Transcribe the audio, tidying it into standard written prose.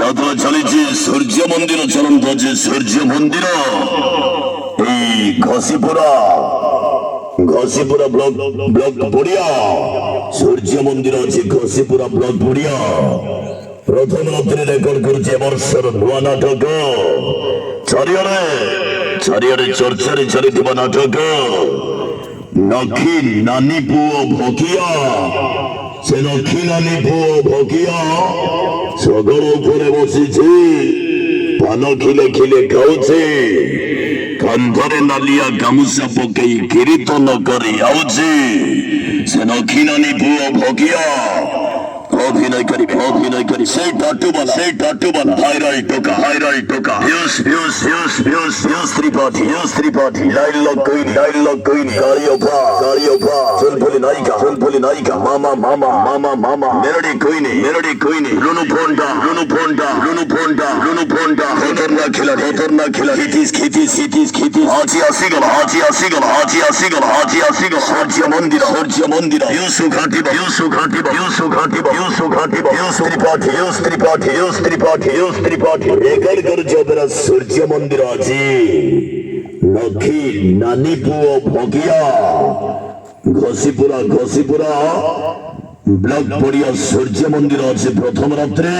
ଯାତ୍ରା ଚାଲିଛି ସୂର୍ଯ୍ୟ ମନ୍ଦିର ଚାଲନ୍ତୁ ଅଛି ସୂର୍ଯ୍ୟ ମନ୍ଦିର ଏଇ ଘସିପୁରା ବ୍ଲକ ପଡିଆ ସୂର୍ଯ୍ୟ ମନ୍ଦିର ଅଛି ଘସିପୁରା ବ୍ଲକ ପଡିଆ ପ୍ରଥମ ରାତ୍ରି ରେକର୍ଡ କରୁଛି ଏ ବର୍ଷର ନୂଆ ନାଟକ ଚାରିଆଡେ ଚର୍ଚ୍ଚାରେ ଚାଲିଥିବା ନାଟକ ନଖି ନାନୀ ପୁଅ ଭକିଆ ସେ ନଖି ନାନୀ ପୁଅ ଭକିଆ ଶଗଡ଼ ଉପରେ ବସିଛି ପାନ ଖିଲେ ଖିଲେ ଖାଉଛି କାନ୍ଧରେ ନାଲିଆ ଗାମୁଛା ପକେଇ କୀର୍ତ୍ତନ କରି ଆଉଛି ସେ ନଖି ନାନୀ ପୁଅ ଭକିଆ অভিনয় করি সেই টাটু বালা হাইরাই টোকা হিউস ত্রিপাঠী ডায়লগ কইনি গাড়িওপা চুলপুলি নায়িকা মামা মেলোডি কইনি রুনু ফোনটা খতরনাক খেলা খিতিস হাজি আসি গেল সূর্য মন্দির ইউসু ঘাটিবা ত্রিপাঠী রেকর্ড করছে ওপেরা সূর্য মন্দির আছে নখি নানী পুଅ ভগিয়া ঘসিপুরা ব্লক পড়িয়া সূর্য মন্দির আছে প্রথম রাত্রে।